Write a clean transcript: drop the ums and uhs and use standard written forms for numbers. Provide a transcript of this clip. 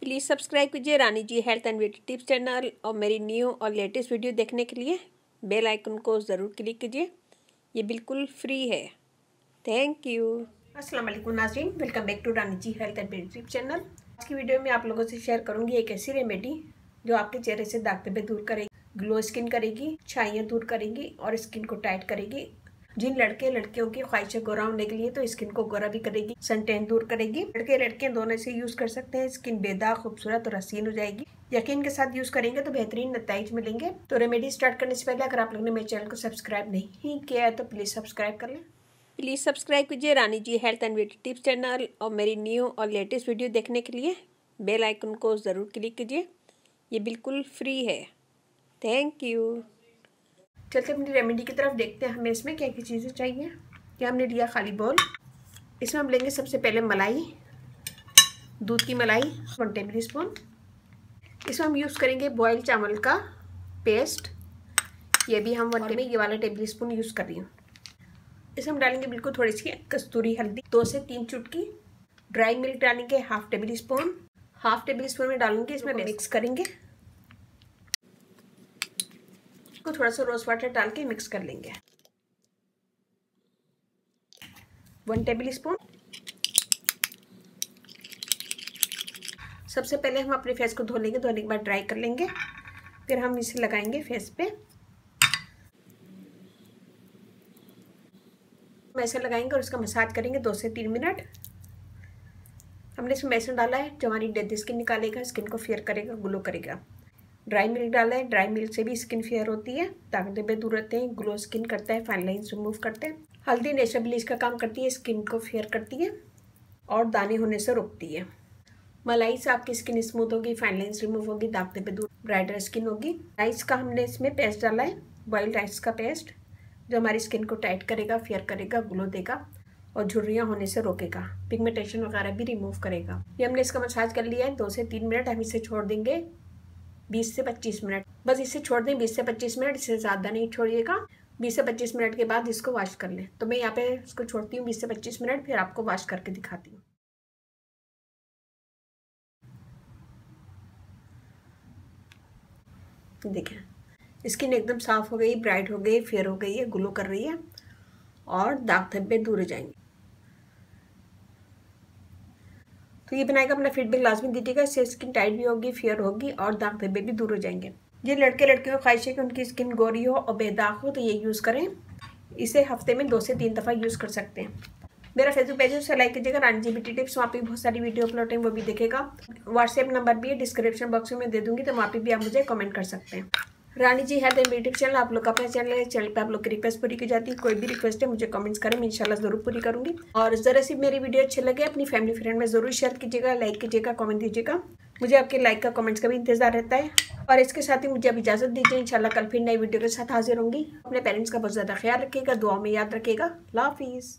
Please subscribe कीजिए Rani ji health and beauty tips channel और मेरी न्यू और लेटेस्ट वीडियो देखने के लिए बेल आइकन को ज़रूर क्लिक कीजिए। ये बिल्कुल फ्री है। Thank you. अस्सलाम वालेकुम नाज़रीन, welcome back to Rani ji health and beauty tips channel. आज की वीडियो में आप लोगों से शेयर करूंगी एक ऐसी रेमेडी जो आपके चेहरे से दाग धब्बे दूर करेगी, ग्लो स्किन करेगी, छाइयाँ दूर करेगी और स्किन को टाइट करेगी। जिन लड़के लड़कियों की ख्वाहिश है गोरा होने के लिए तो स्किन को गोरा भी करेगी, सन टैन दूर करेगी। लड़के लड़कियां दोनों से यूज कर सकते हैं। स्किन बेदाग, खूबसूरत और हसीन हो जाएगी। यकीन के साथ यूज करेंगे तो बेहतरीन नतीजे मिलेंगे। तो रेमेडी स्टार्ट करने से पहले अगर आप लोगों ने मेरे चैनल को सब्सक्राइब नहीं किया है तो प्लीज सब्सक्राइब कर लें। प्लीज सब्सक्राइब कीजिए Rani ji health and beauty tips channel और मेरी न्यू और लेटेस्ट वीडियो देखने के लिए बेल आइकन को ज़रूर क्लिक कीजिए। ये बिल्कुल फ्री है। Thank you. चलते अपनी रेमेडी की तरफ देखते हैं हमें इसमें क्या क्या चीज़ें चाहिए। क्या हमने लिया खाली बोल। इसमें हम लेंगे सबसे पहले मलाई, दूध की मलाई 1 टेबल स्पून। इसमें हम यूज़ करेंगे बॉयल चावल का पेस्ट, ये भी हम 1 में ये वाला टेबल स्पून यूज़ कर रही हूँ। इसमें हम डालेंगे बिल्कुल थोड़ी सी कस्तूरी हल्दी, 2 से 3 चुटकी। ड्राई मिल्क डालेंगे हाफ टेबल स्पून में डालूंगी। इसमें मिक्स करेंगे, को थोड़ा सा रोज वाटर डाल के मिक्स कर लेंगे। 1 टेबल स्पून। सबसे पहले हम अपने फेस को धो लेंगे, धोने के बाद ड्राई कर लेंगे, फिर हम इसे लगाएंगे फेस पे। ऐसे लगाएंगे और उसका मसाज करेंगे 2 से 3 मिनट। हमने इसमें बेसन डाला है जो हमारी डेड स्किन निकालेगा, स्किन को फेयर करेगा, ग्लो करेगा। ड्राई मिल्क डाला है, ड्राई मिल्क से भी स्किन फेयर होती है, दाग धब्बे दूर रहते हैं, ग्लो स्किन करता है, फाइन लाइन्स रिमूव करते हैं। हल्दी नेचुरल ब्लीच का काम करती है, स्किन को फेयर करती है और दाने होने से रोकती है। मलाई से आपकी स्किन स्मूथ होगी, फाइन लाइन्स रिमूव होगी, दाग धब्बे दूर, ब्राइटर स्किन होगी। राइस का हमने इसमें पेस्ट डाला है, बॉइल्ड राइस का पेस्ट, जो हमारी स्किन को टाइट करेगा, फेयर करेगा, ग्लो देगा और झुर्रियाँ होने से रोकेगा, पिगमेंटेशन वगैरह भी रिमूव करेगा। ये हमने इसका मसाज कर लिया है 2 से 3 मिनट। हम इसे छोड़ देंगे 20 से 25 मिनट, बस इसे छोड़ दें 20 से 25 मिनट, इससे ज़्यादा नहीं छोड़िएगा। 20 से 25 मिनट के बाद इसको वॉश कर लें। तो मैं यहाँ पे इसको छोड़ती हूँ 20 से 25 मिनट, फिर आपको वॉश करके दिखाती हूँ। देखें स्किन एकदम साफ हो गई, ब्राइट हो गई, फेयर हो गई है, ग्लो कर रही है और दाग धब्बे दूर हो जाएंगे। तो ये बनाएगा, अपना फीडबैक लाजमी दीजिएगा। इससे स्किन टाइट भी होगी, फेयर होगी और दाग धब्बे भी दूर हो जाएंगे। ये लड़के लड़कियों को ख्वाहिश है कि उनकी स्किन गोरी हो और बेदाग हो तो ये यूज़ करें। इसे हफ्ते में 2 से 3 दफ़ा यूज़ कर सकते हैं। मेरा फेसबुक पेज है, उसे लाइक कीजिएगा, रानी जी ब्यूटी टिप्स। वहाँ पे बहुत सारी वीडियो अपलोड है, वो भी देखेगा। व्हाट्सएप नंबर भी है, डिस्क्रिप्शन बॉक्स में दे दूँगी, तो वहाँ पे भी आप मुझे कमेंट कर सकते हैं। रानी ji health and beauty channel आप लोग का अपना चैनल है, चैनल पे आप लोग की रिक्वेस्ट पूरी की जाती है। कोई भी रिक्वेस्ट है मुझे कमेंट्स करें, मैं इंशाल्लाह ज़रूर पूरी करूँगी। और ज़रा सी मेरी वीडियो अच्छी लगे अपनी फैमिली फ्रेंड में ज़रूर शेयर कीजिएगा, लाइक कीजिएगा, कमेंट दीजिएगा। मुझे आपके लाइक का कमेंट्स का भी इंतजार रहता है। और इसके साथ ही मुझे अब इजाज़त दीजिए, इंशाल्लाह कल फिर नई वीडियो के साथ हाजिर होंगी। अपने पेरेंट्स का बहुत ज़्यादा ख्याल रखिएगा, दुआ में याद रखिएगा। अल्लाह हाफिज़।